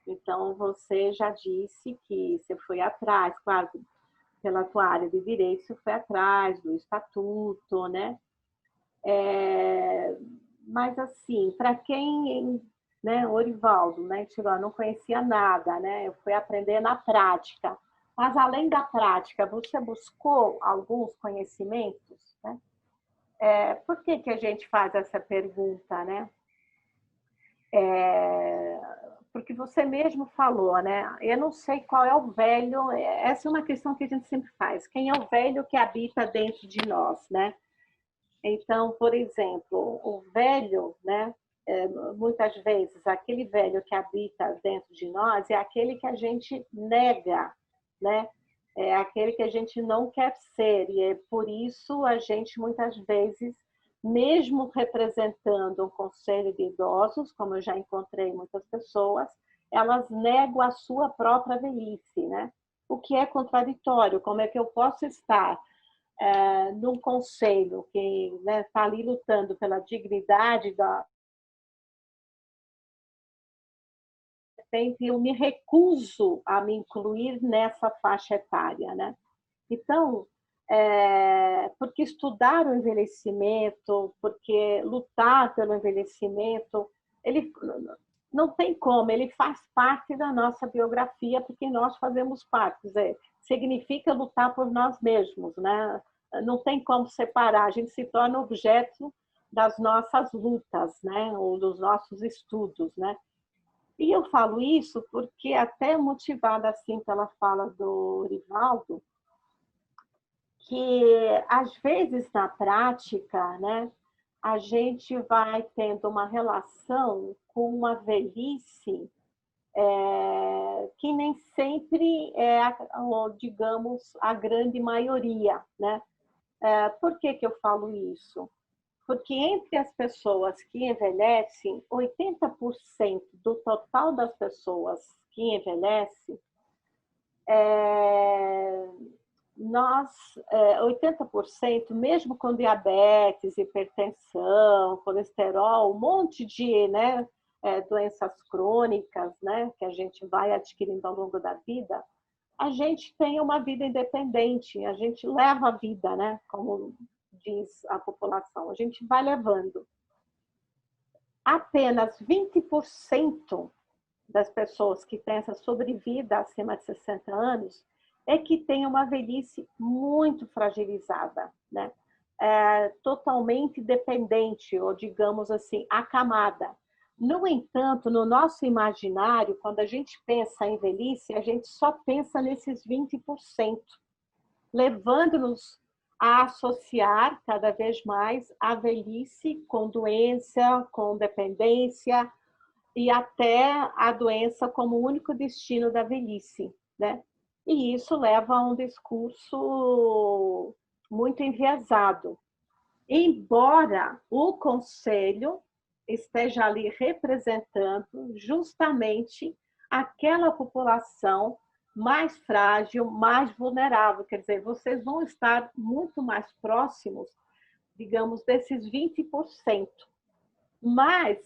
Então, você já disse que você foi atrás, claro, pela tua área de direito, você foi atrás do estatuto, né? É, mas, assim, para quem, né, Orivaldo, né, tirou, não conhecia nada, né? Eu fui aprender na prática. Mas, além da prática, você buscou alguns conhecimentos, né? Por que que a gente faz essa pergunta, né? É, porque você mesmo falou, né? Eu não sei qual é o velho, essa é uma questão que a gente sempre faz. Quem é o velho que habita dentro de nós, né? Então, por exemplo, o velho, né? Muitas vezes, aquele velho que habita dentro de nós é aquele que a gente nega, né? É aquele que a gente não quer ser, e é por isso a gente muitas vezes, mesmo representando um conselho de idosos, como eu já encontrei muitas pessoas, elas negam a sua própria velhice, né? O que é contraditório, como é que eu posso estar num conselho que está, né, ali lutando pela dignidade da eu me recuso a me incluir nessa faixa etária, né? Então, porque estudar o envelhecimento, porque lutar pelo envelhecimento, ele não tem como, ele faz parte da nossa biografia, porque nós fazemos parte, quer dizer, significa lutar por nós mesmos, né? Não tem como separar, a gente se torna objeto das nossas lutas, né? Ou dos nossos estudos, né? E eu falo isso porque, até motivada assim pela fala do Rivaldo, que às vezes na prática, né, a gente vai tendo uma relação com uma velhice que nem sempre é, digamos, a grande maioria, né? Por que que eu falo isso? Porque entre as pessoas que envelhecem, 80% do total das pessoas que envelhecem, é, 80%, mesmo com diabetes, hipertensão, colesterol, um monte de, né, doenças crônicas, né, que a gente vai adquirindo ao longo da vida, a gente tem uma vida independente, a gente leva a vida, né, como diz a população, a gente vai levando. Apenas 20% das pessoas que têm essa sobrevida acima de 60 anos é que tem uma velhice muito fragilizada, né? Totalmente dependente, ou digamos assim, acamada. No entanto, no nosso imaginário, quando a gente pensa em velhice, a gente só pensa nesses 20%, levando-nos a associar cada vez mais a velhice com doença, com dependência, e até a doença como o único destino da velhice, né? E isso leva a um discurso muito enviesado. Embora o conselho esteja ali representando justamente aquela população mais frágil, mais vulnerável, quer dizer, vocês vão estar muito mais próximos, digamos, desses 20%. Mas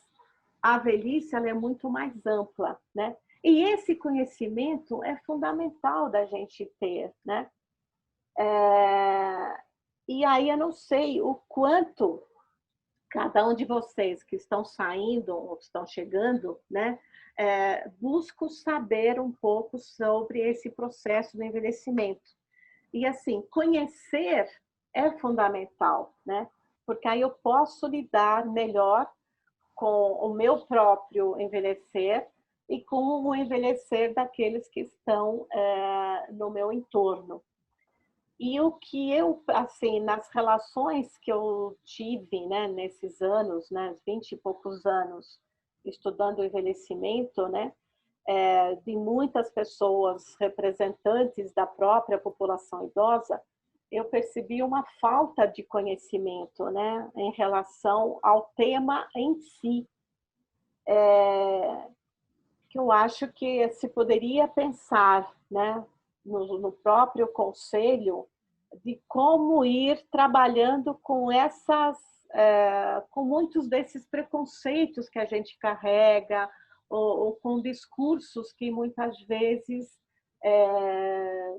a velhice ela é muito mais ampla, né? E esse conhecimento é fundamental da gente ter, né? E aí eu não sei o quanto cada um de vocês que estão saindo ou que estão chegando, né? Busco saber um pouco sobre esse processo do envelhecimento. E assim, conhecer é fundamental, né? Porque aí eu posso lidar melhor com o meu próprio envelhecer e com o envelhecer daqueles que estão no meu entorno. E o que eu, assim, nas relações que eu tive, né, nesses anos, né, 20 e poucos anos, estudando o envelhecimento, né, de muitas pessoas representantes da própria população idosa, eu percebi uma falta de conhecimento, né, em relação ao tema em si, que eu acho que se poderia pensar, né, no próprio conselho, de como ir trabalhando com com muitos desses preconceitos que a gente carrega, ou com discursos que muitas vezes é,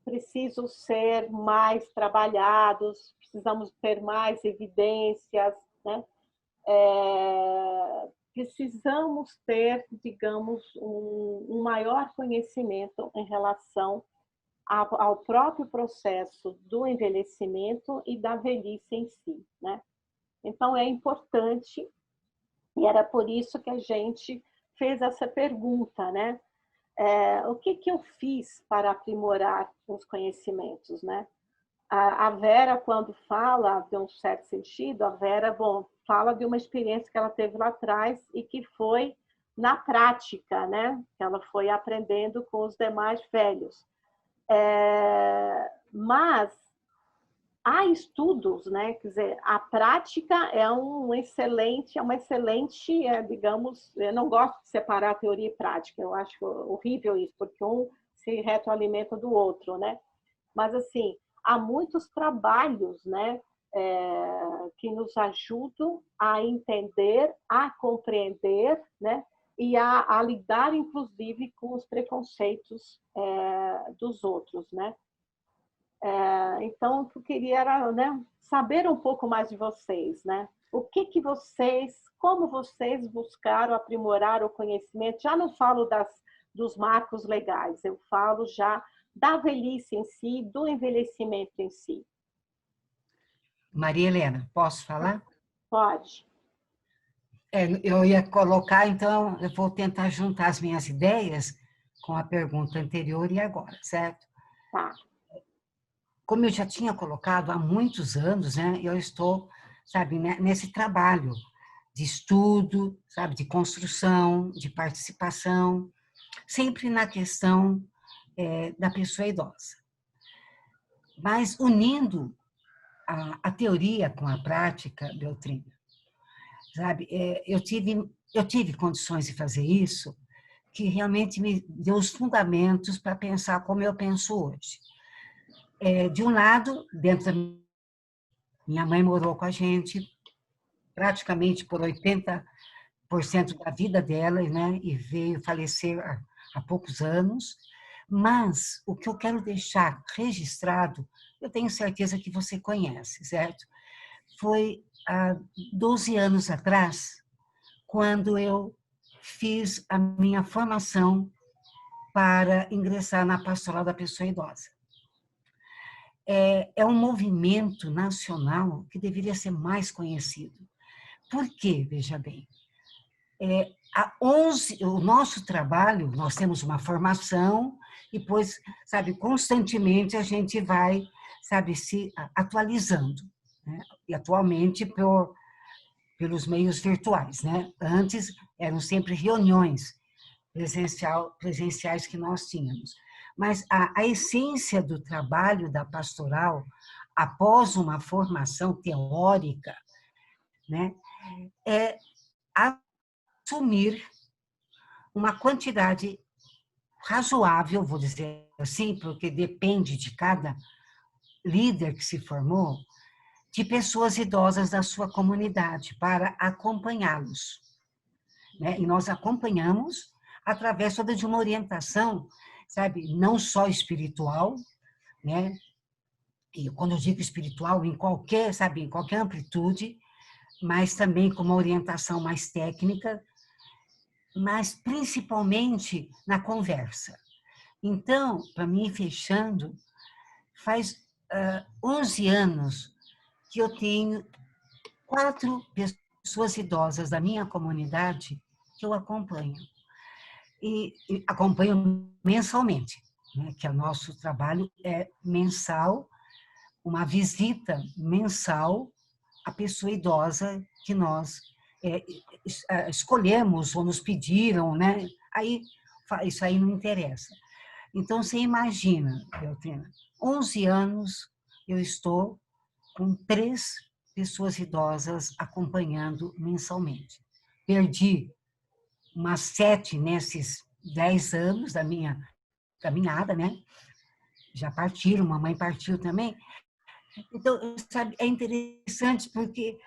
precisam ser mais trabalhados, precisamos ter mais evidências, né? Precisamos ter, digamos, um maior conhecimento em relação ao próprio processo do envelhecimento e da velhice em si, né? Então, é importante, e era por isso que a gente fez essa pergunta, né? O que eu fiz para aprimorar os conhecimentos, né? A Vera, quando fala, de um certo sentido, a Vera, bom, fala de uma experiência que ela teve lá atrás e que foi na prática, né? Que ela foi aprendendo com os demais velhos. Mas há estudos, né? Quer dizer, a prática é uma excelente, digamos, eu não gosto de separar teoria e prática, eu acho horrível isso, porque um se retroalimenta do outro, né? Mas, assim, há muitos trabalhos, né, que nos ajudam a entender, a compreender, né, e a lidar, inclusive, com os preconceitos dos outros, né? Então, o que eu queria era, né, saber um pouco mais de vocês, né? Como vocês buscaram aprimorar o conhecimento? Já não falo dos marcos legais, eu falo já da velhice em si, do envelhecimento em si. Maria Helena, posso falar? Pode. Eu ia colocar, então, eu vou tentar juntar as minhas ideias com a pergunta anterior e agora, certo? Tá. Como eu já tinha colocado há muitos anos, né, eu estou, sabe, nesse trabalho de estudo, sabe, de construção, de participação, sempre na questão da pessoa idosa. Mas unindo a teoria com a prática, Beltrina, sabe, eu tive condições de fazer isso, que realmente me deu os fundamentos para pensar como eu penso hoje. De um lado, dentro da minha mãe morou com a gente praticamente por 80% da vida dela, né? E veio falecer há poucos anos. Mas o que eu quero deixar registrado, eu tenho certeza que você conhece, certo? Foi há 12 anos atrás, quando eu fiz a minha formação para ingressar na pastoral da pessoa idosa. É um movimento nacional que deveria ser mais conhecido. Por quê? Veja bem, o nosso trabalho, nós temos uma formação e, pois, sabe, constantemente a gente vai, sabe, se atualizando, né? E atualmente pelos meios virtuais, né? Antes eram sempre reuniões presenciais que nós tínhamos. Mas a essência do trabalho da pastoral, após uma formação teórica, né, é assumir uma quantidade razoável, vou dizer assim, porque depende de cada líder que se formou, de pessoas idosas da sua comunidade para acompanhá-los, né? E nós acompanhamos através toda de uma orientação, sabe, não só espiritual, né? E quando eu digo espiritual, em qualquer, sabe, em qualquer amplitude, mas também com uma orientação mais técnica, mas principalmente na conversa. Então, para mim, fechando, faz 11 anos que eu tenho 4 pessoas idosas da minha comunidade que eu acompanho. E acompanho mensalmente, né, que o nosso trabalho é mensal, uma visita mensal à pessoa idosa que nós escolhemos ou nos pediram, né? Aí, isso aí não interessa. Então, você imagina, Beltrina, 11 anos eu estou com 3 pessoas idosas acompanhando mensalmente. Perdi umas 7 nesses 10 anos da minha caminhada, né? Já partiram, mamãe partiu também. Então, sabe, é interessante porque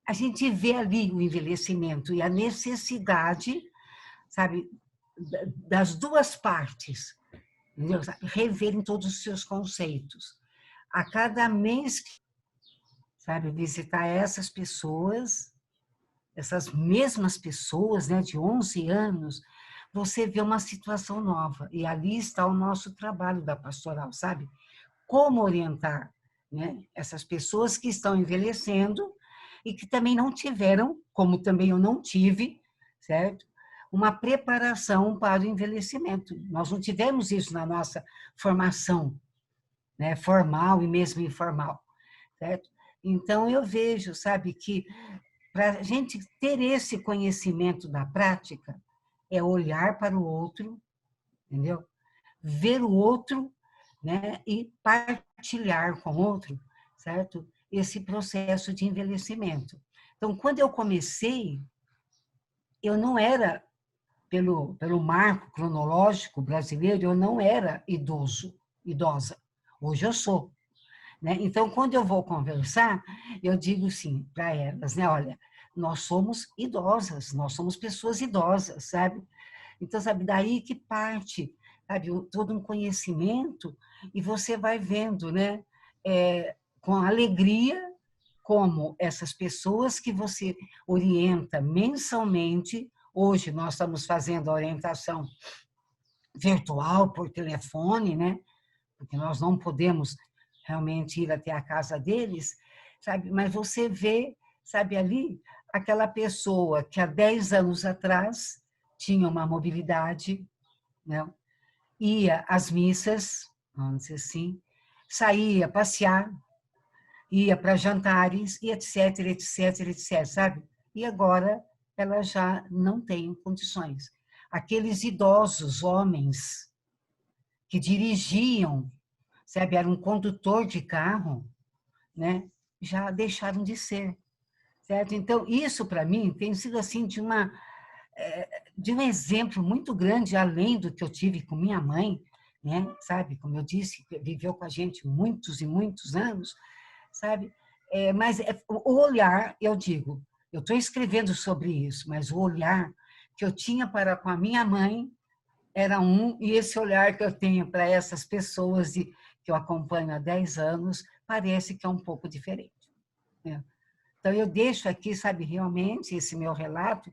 a gente vê ali o envelhecimento e a necessidade, sabe, das duas partes, entendeu? Reverem todos os seus conceitos. A cada mês, sabe, visitar essas mesmas pessoas, né, de 11 anos, você vê uma situação nova. E ali está o nosso trabalho da pastoral, sabe? Como orientar, né, essas pessoas que estão envelhecendo e que também não tiveram, como também eu não tive, certo? Uma preparação para o envelhecimento. Nós não tivemos isso na nossa formação, né, formal e mesmo informal, certo? Então, eu vejo, sabe, que para a gente ter esse conhecimento da prática, é olhar para o outro, entendeu? Ver o outro, né? E partilhar com o outro, certo? Esse processo de envelhecimento. Então, quando eu comecei, eu não era, pelo marco cronológico brasileiro, eu não era idosa. Hoje eu sou. Né? Então, quando eu vou conversar, eu digo sim para elas, né? Olha, nós somos idosas, nós somos pessoas idosas, sabe? Então, sabe, daí que parte, sabe, todo um conhecimento e você vai vendo, né? Com alegria como essas pessoas que você orienta mensalmente, hoje nós estamos fazendo a orientação virtual por telefone, né? Porque nós não podemos realmente ir até a casa deles, sabe? Mas você vê, sabe, ali, aquela pessoa que há 10 anos atrás tinha uma mobilidade, né? Ia às missas, vamos dizer assim, saía passear, ia para jantares, e etc, etc, etc, sabe? E agora ela já não tem condições. Aqueles idosos homens que dirigiam, sabe, era um condutor de carro, né? Já deixaram de ser, certo? Então, isso para mim tem sido assim de um exemplo muito grande, além do que eu tive com minha mãe, né? Sabe, como eu disse, viveu com a gente muitos e muitos anos, sabe? Mas o olhar, eu digo, eu estou escrevendo sobre isso, mas o olhar que eu tinha para com a minha mãe era um, e esse olhar que eu tenho para essas pessoas que eu acompanho há 10 anos, parece que é um pouco diferente. Né? Então, eu deixo aqui, sabe, realmente, esse meu relato,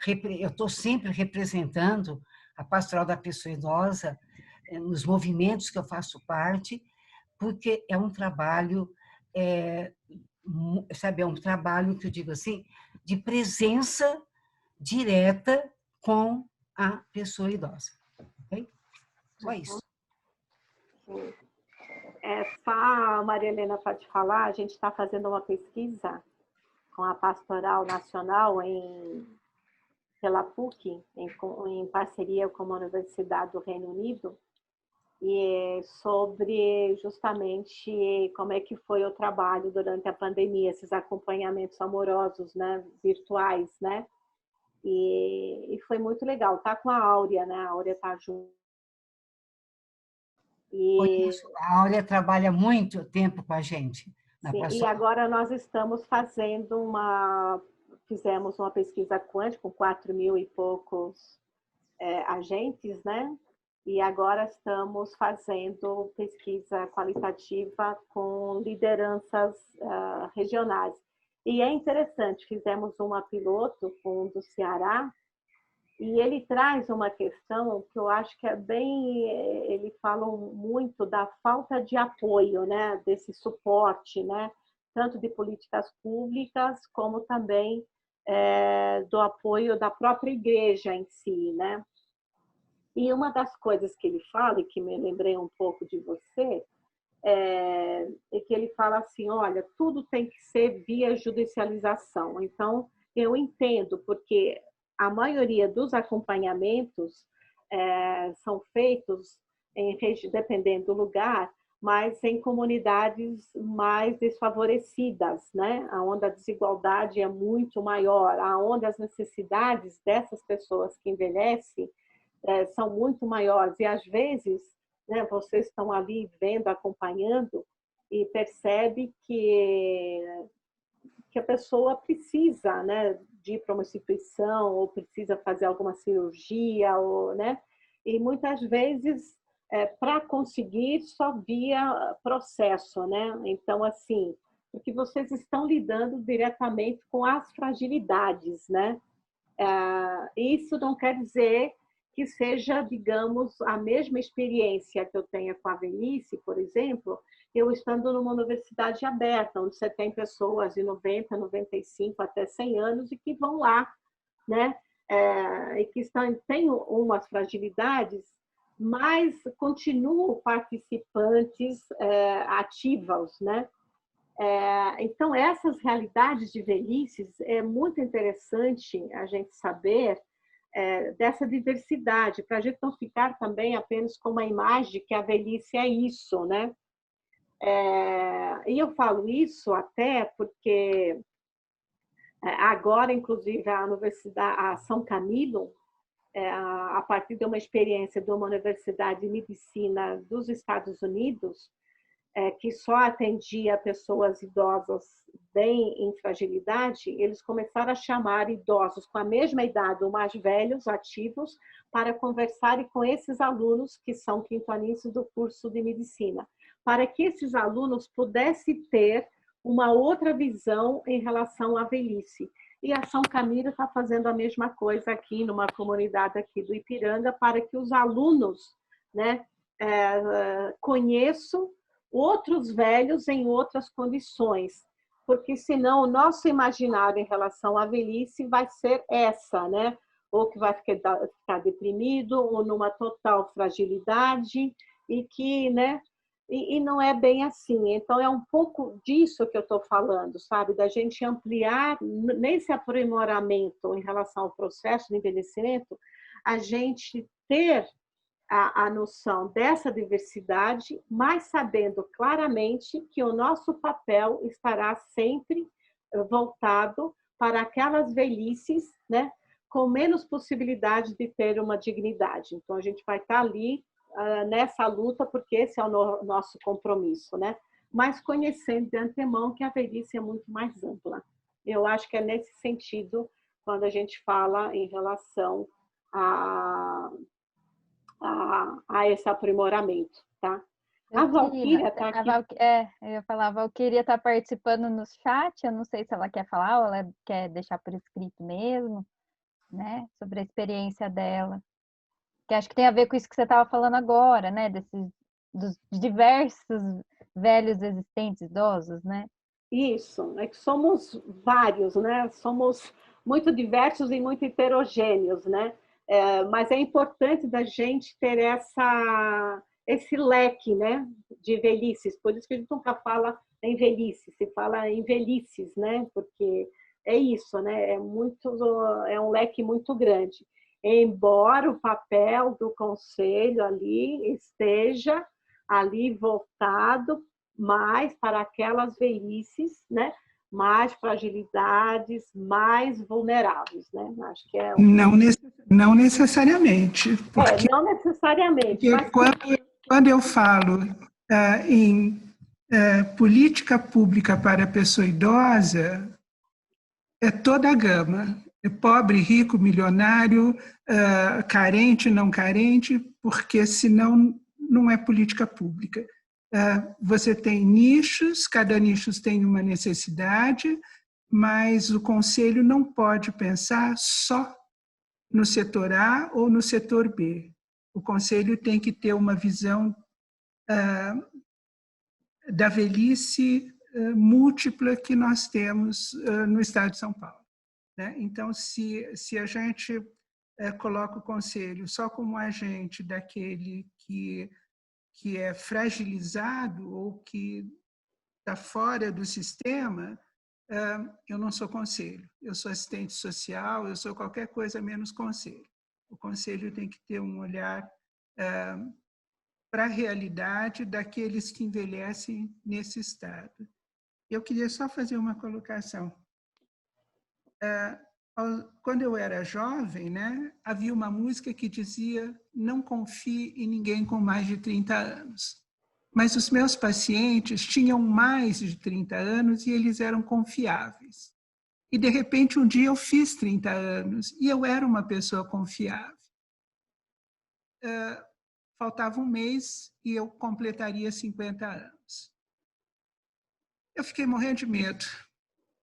eu estou sempre representando a pastoral da pessoa idosa, nos movimentos que eu faço parte, porque é um trabalho, é, sabe, é um trabalho que eu digo assim, de presença direta com a pessoa idosa. Okay? Só isso. Sim. Essa Maria Helena pode falar, a gente está fazendo uma pesquisa com a Pastoral Nacional pela PUC, em parceria com a Universidade do Reino Unido, e sobre justamente como é que foi o trabalho durante a pandemia, esses acompanhamentos amorosos, né, virtuais, né? E foi muito legal. Tá com a Áurea, né? A Áurea tá junto. Conheço, a Áurea trabalha muito tempo com a gente. Sim, e agora nós estamos fizemos uma pesquisa quântica com 4.000 e poucos agentes, né? E agora estamos fazendo pesquisa qualitativa com lideranças regionais. E é interessante, fizemos uma piloto com o do Ceará, e ele traz uma questão que eu acho que é bem, ele fala muito da falta de apoio, né, desse suporte, né, tanto de políticas públicas como também do apoio da própria igreja em si, né. E uma das coisas que ele fala, e que me lembrei um pouco de você, é que ele fala assim, olha, tudo tem que ser via judicialização. Então, eu entendo, porque a maioria dos acompanhamentos são feitos, dependendo do lugar, mas em comunidades mais desfavorecidas, né? Onde a desigualdade é muito maior, onde as necessidades dessas pessoas que envelhecem são muito maiores. E, às vezes, né, vocês estão ali vendo, acompanhando, e percebe que que a pessoa precisa, né, de ir para uma instituição ou precisa fazer alguma cirurgia, ou, né, e muitas vezes para conseguir só via processo, né? Então, assim, porque vocês estão lidando diretamente com as fragilidades, né? Isso não quer dizer que seja, digamos, a mesma experiência que eu tenha com a velhice, por exemplo, eu estando numa universidade aberta, onde você tem pessoas de 90, 95 até 100 anos e que vão lá, né? E que têm umas fragilidades, mas continuam participantes ativos, né? Então, essas realidades de velhices é muito interessante a gente saber dessa diversidade, para a gente não ficar também apenas com uma imagem de que a velhice é isso, né? E eu falo isso até porque agora, inclusive, a Universidade, a São Camilo, a partir de uma experiência de uma universidade de medicina dos Estados Unidos, que só atendia pessoas idosas bem em fragilidade, eles começaram a chamar idosos com a mesma idade ou mais velhos, ativos, para conversarem com esses alunos que são quintoanistas do curso de medicina, para que esses alunos pudessem ter uma outra visão em relação à velhice. E a São Camilo está fazendo a mesma coisa aqui numa comunidade aqui do Ipiranga, para que os alunos, né, conheçam outros velhos em outras condições, porque senão o nosso imaginário em relação à velhice vai ser essa, né? Ou que vai ficar deprimido, ou numa total fragilidade, e que, né? E não é bem assim. Então, é um pouco disso que eu estou falando, sabe? Da gente ampliar, nesse aprimoramento em relação ao processo de envelhecimento, a gente ter a noção dessa diversidade, mas sabendo claramente que o nosso papel estará sempre voltado para aquelas velhices, né, com menos possibilidade de ter uma dignidade. Então, a gente vai estar ali nessa luta, porque esse é o nosso compromisso, né? Mas conhecendo de antemão que a velhice é muito mais ampla. Eu acho que é nesse sentido, quando a gente fala em relação a esse aprimoramento, tá? A Valquíria está aqui. Eu ia falar, a Valquíria está participando no chat, eu não sei se ela quer falar ou ela quer deixar por escrito mesmo, né? Sobre a experiência dela. Que acho que tem a ver com isso que você estava falando agora, né? Dos diversos velhos existentes, idosos, né? Isso, é que somos vários, né? Somos muito diversos e muito heterogêneos, né? Mas é importante da gente ter esse leque, né, de velhices. Por isso que a gente nunca fala em velhice, se fala em velhices, né? Porque é isso, né? É um leque muito grande. Embora o papel do conselho ali esteja ali voltado mais para aquelas velhices, né? Mais fragilidades, mais vulneráveis, né? Acho que é não necessariamente. Porque, não necessariamente. Mas quando eu falo em política pública para a pessoa idosa, é toda a gama. É pobre, rico, milionário, carente, não carente, porque senão não é política pública. Você tem nichos, cada nicho tem uma necessidade, mas o conselho não pode pensar só no setor A ou no setor B. O conselho tem que ter uma visão da velhice múltipla que nós temos no estado de São Paulo. Né? Então, se a gente coloca o conselho só como agente daquele que é fragilizado ou que está fora do sistema, eu não sou conselho. Eu sou assistente social, eu sou qualquer coisa menos conselho. O conselho tem que ter um olhar para a realidade daqueles que envelhecem nesse estado. Eu queria só fazer uma colocação. Quando eu era jovem, né, havia uma música que dizia: não confie em ninguém com mais de 30 anos. Mas os meus pacientes tinham mais de 30 anos e eles eram confiáveis. E, de repente, um dia eu fiz 30 anos e eu era uma pessoa confiável. Faltava um mês e eu completaria 50 anos. Eu fiquei morrendo de medo.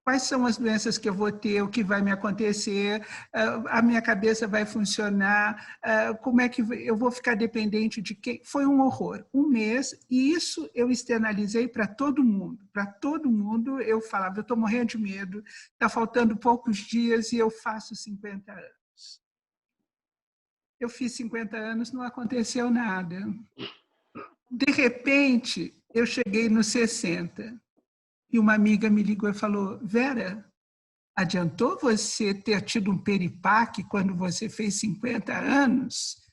Quais são as doenças que eu vou ter, o que vai me acontecer, a minha cabeça vai funcionar, como é que eu vou ficar dependente de quem? Foi um horror, um mês, e isso eu externalizei para todo mundo. Para todo mundo eu falava, eu estou morrendo de medo, está faltando poucos dias e eu faço 50 anos. Eu fiz 50 anos, não aconteceu nada. De repente, eu cheguei nos 60. E uma amiga me ligou e falou, Vera, adiantou você ter tido um piripaque quando você fez 50 anos?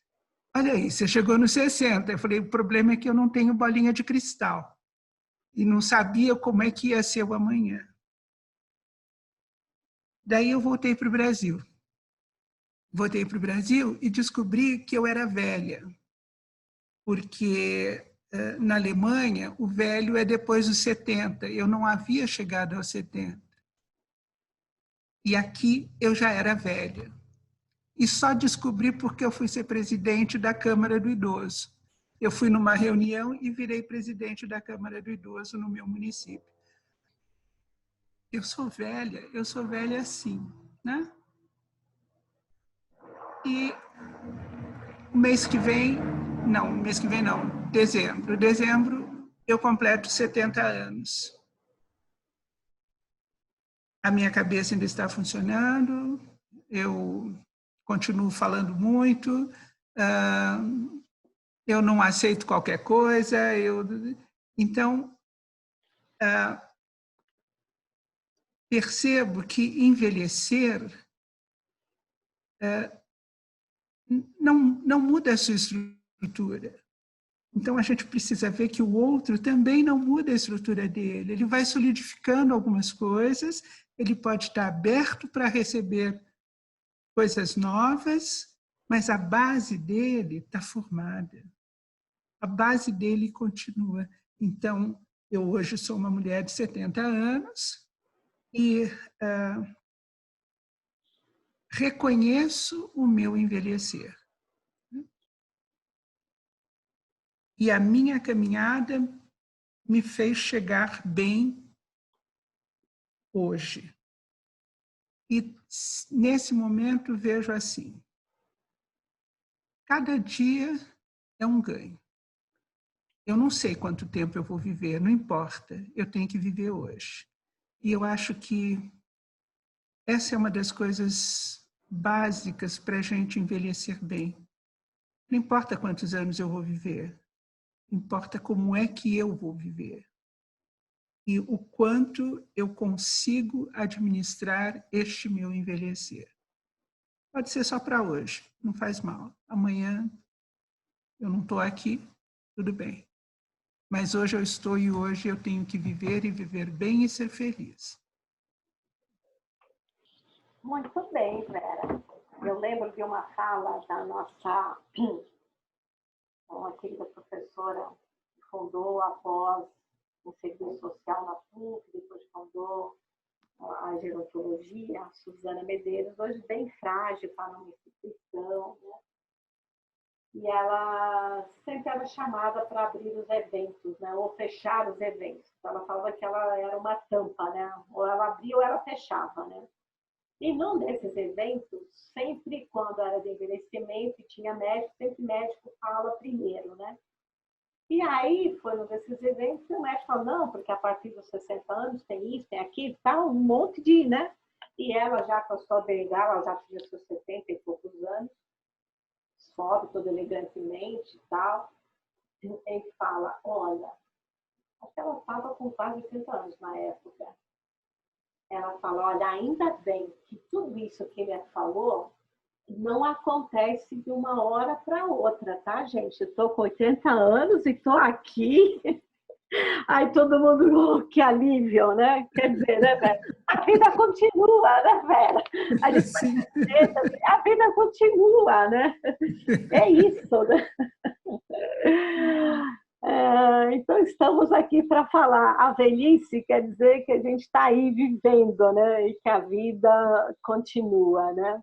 Olha aí, você chegou nos 60. Eu falei, o problema é que eu não tenho bolinha de cristal. E não sabia como é que ia ser o amanhã. Daí eu voltei para o Brasil. Voltei para o Brasil e descobri que eu era velha. Porque na Alemanha, o velho é depois dos 70. Eu não havia chegado aos 70. E aqui eu já era velha. E só descobri porque eu fui ser presidente da Câmara do Idoso. Eu fui numa reunião e virei presidente da Câmara do Idoso no meu município. Eu sou velha assim, né? E mês que vem não, dezembro eu completo 70 anos. A minha cabeça ainda está funcionando, eu continuo falando muito, eu não aceito qualquer coisa, então percebo que envelhecer não muda a sua estrutura. Então, a gente precisa ver que o outro também não muda a estrutura dele. Ele vai solidificando algumas coisas, ele pode estar aberto para receber coisas novas, mas a base dele está formada. A base dele continua. Então, eu hoje sou uma mulher de 70 anos e reconheço o meu envelhecer. E a minha caminhada me fez chegar bem hoje. E nesse momento vejo assim, cada dia é um ganho. Eu não sei quanto tempo eu vou viver, não importa, eu tenho que viver hoje. E eu acho que essa é uma das coisas básicas para a gente envelhecer bem. Não importa quantos anos eu vou viver, importa como é que eu vou viver. E o quanto eu consigo administrar este meu envelhecer. Pode ser só para hoje, não faz mal. Amanhã eu não estou aqui, tudo bem. Mas hoje eu estou e hoje eu tenho que viver e viver bem e ser feliz. Muito bem, Vera. Eu lembro de uma fala da nossa uma querida professora que fundou a pós em serviço social na PUC, depois fundou a gerontologia, a Suzana Medeiros, hoje bem frágil, está numa instituição, né? E ela sempre era chamada para abrir os eventos, né? Ou fechar os eventos. Ela falava que ela era uma tampa, né? Ou ela abria ou ela fechava, né? E num desses eventos, sempre quando era de envelhecimento e tinha médico, sempre médico fala primeiro, né? E aí, foi num desses eventos, o médico falou, não, porque a partir dos 60 anos tem isso, tem aquilo, tal, um monte de, né? E ela já com a sua BH, ela já tinha seus 70 e poucos anos, sobe toda elegantemente e tal. Ele fala, olha, acho que ela estava com quase 80 anos na época. Ela fala, olha, ainda bem que tudo isso que ele falou não acontece de uma hora para outra, tá, gente? Eu tô com 80 anos e tô aqui. Aí todo mundo, oh, que alívio, né? Quer dizer, né, Vera? A vida continua, né, Vera? A gente vai, a vida continua, né? É isso, né? Então, estamos aqui para falar. A velhice quer dizer que a gente está aí vivendo, né? E que a vida continua, né?